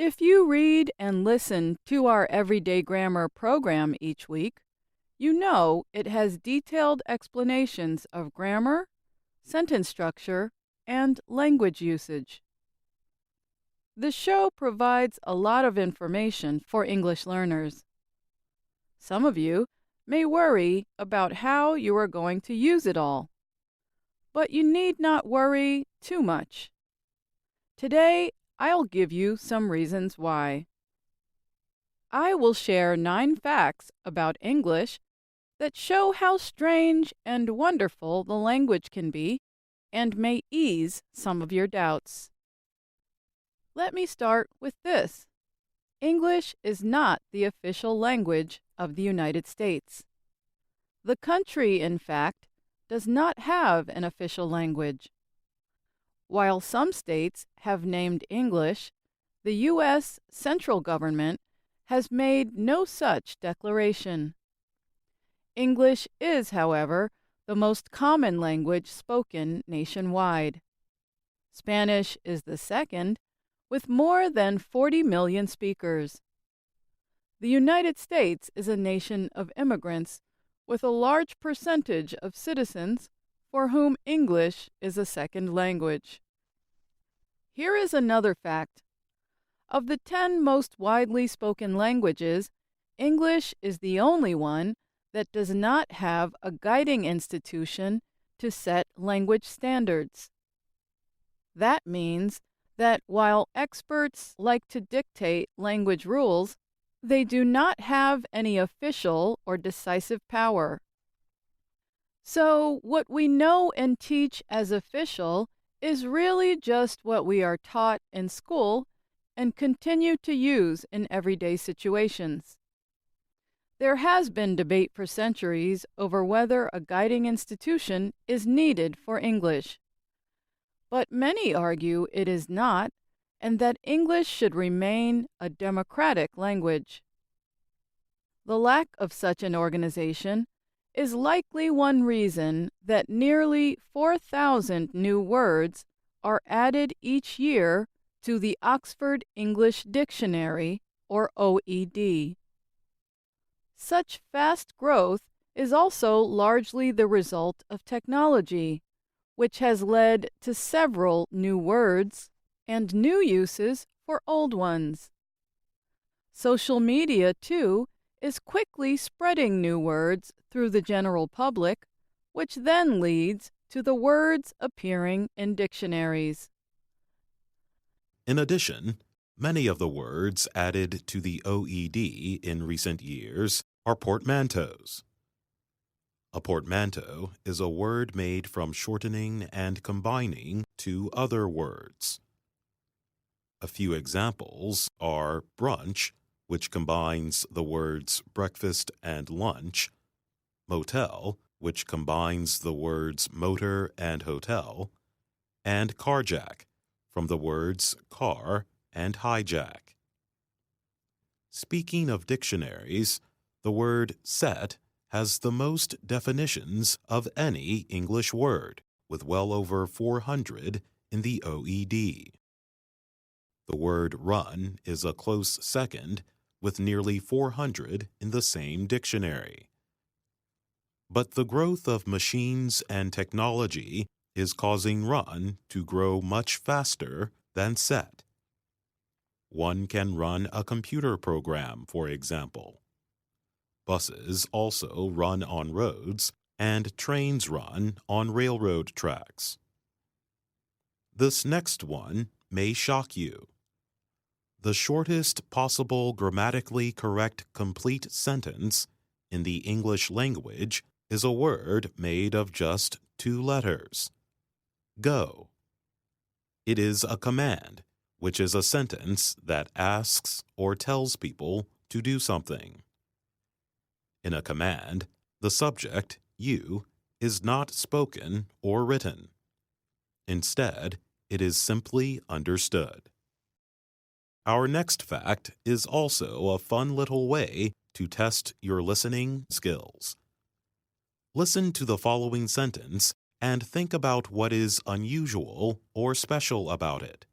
If you read and listen to our Everyday Grammar program each week, you know it has detailed explanations of grammar, sentence structure, and language usage. The show provides a lot of information for English learners. Some of you may worry about how you are going to use it all, but you need not worry too much. Today, I'll give you some reasons why. I will share 9 facts about English that show how strange and wonderful the language can be and may ease some of your doubts. Let me start with this. English is not the official language of the United States. The country, in fact, does not have an official language. While some states have named English, the U.S. central government has made no such declaration. English is, however, the most common language spoken nationwide. Spanish is the second, with more than 40 million speakers. The United States is a nation of immigrants with a large percentage of citizens for whom English is a second language. Here is another fact. Of the 10 most widely spoken languages, English is the only one that does not have a guiding institution to set language standards. That means that while experts like to dictate language rules, they do not have any official or decisive power. So, what we know and teach as official is really just what we are taught in school and continue to use in everyday situations. There has been debate for centuries over whether a guiding institution is needed for English. But many argue it is not, and that English should remain a democratic language. The lack of such an organization is likely one reason that nearly 4,000 new words are added each year to the Oxford English Dictionary, or OED. Such fast growth is also largely the result of technology, which has led to several new words and new uses for old ones. Social media, too, is quickly spreading new words through the general public, which then leads to the words appearing in dictionaries. In addition, many of the words added to the OED in recent years are portmanteaus. A portmanteau is a word made from shortening and combining two other words. A few examples are brunch, which combines the words breakfast and lunch, motel, which combines the words motor and hotel, and carjack, from the words car and hijack. Speaking of dictionaries, the word set has the most definitions of any English word, with well over 400 in the OED. The word run is a close second, with nearly 400 in the same dictionary. But the growth of machines and technology is causing run to grow much faster than set. One can run a computer program, for example. Buses also run on roads, and trains run on railroad tracks. This next one may shock you. The shortest possible grammatically correct complete sentence in the English language is a word made of just 2 letters. Go. It is a command, which is a sentence that asks or tells people to do something. In a command, the subject, you, is not spoken or written. Instead, it is simply understood. Our next fact is also a fun little way to test your listening skills. Listen to the following sentence and think about what is unusual or special about it.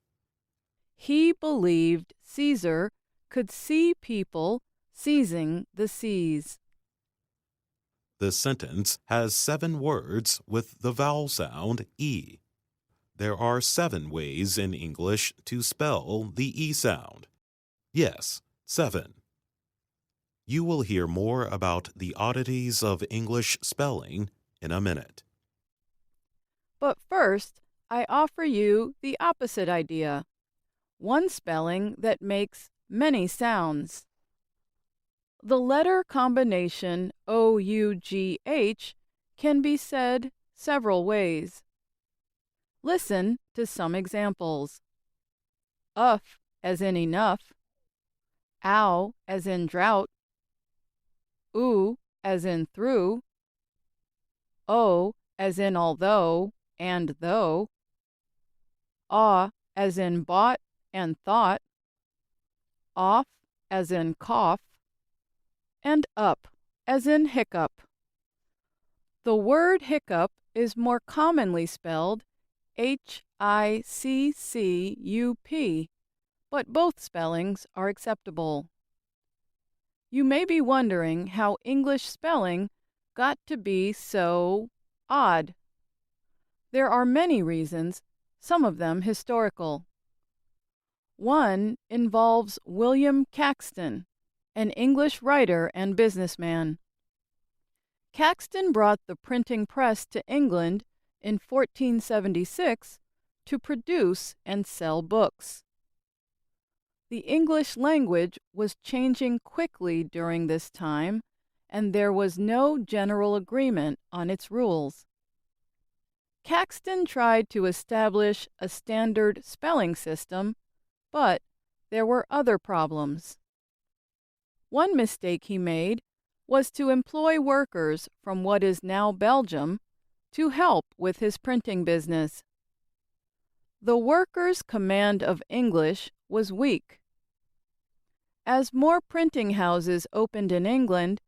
He believed Caesar could see people seizing the seas. The sentence has 7 words with the vowel sound E. There are 7 ways in English to spell the E sound. Yes, 7. You will hear more about the oddities of English spelling in a minute. But first, I offer you the opposite idea, one spelling that makes many sounds. The letter combination OUGH can be said several ways. Listen to some examples. Uff as in enough, ow as in drought, ooh as in through, oh as in although and though, ah as in bought and thought, off as in cough, and up as in hiccup. The word hiccup is more commonly spelled Hiccup, but both spellings are acceptable. You may be wondering how English spelling got to be so odd. There are many reasons, some of them historical. One involves William Caxton, an English writer and businessman. Caxton brought the printing press to England in 1476 to produce and sell books. The English language was changing quickly during this time, and there was no general agreement on its rules. Caxton tried to establish a standard spelling system, but there were other problems. One mistake he made was to employ workers from what is now Belgium to help with his printing business. The workers' command of English was weak. As more printing houses opened in England,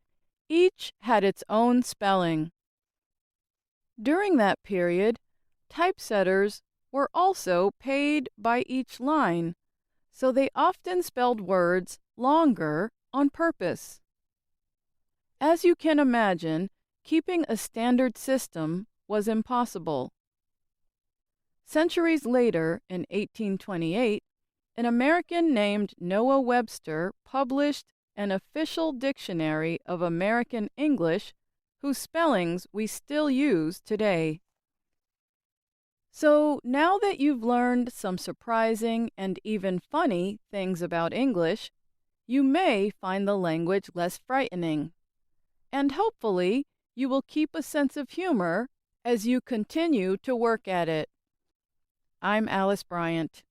each had its own spelling. During that period, typesetters were also paid by each line, so they often spelled words longer on purpose. As you can imagine, keeping a standard system was impossible. Centuries later, in 1828, an American named Noah Webster published an official dictionary of American English whose spellings we still use today. So now that you've learned some surprising and even funny things about English, you may find the language less frightening. And hopefully, you will keep a sense of humor as you continue to work at it. I'm Alice Bryant.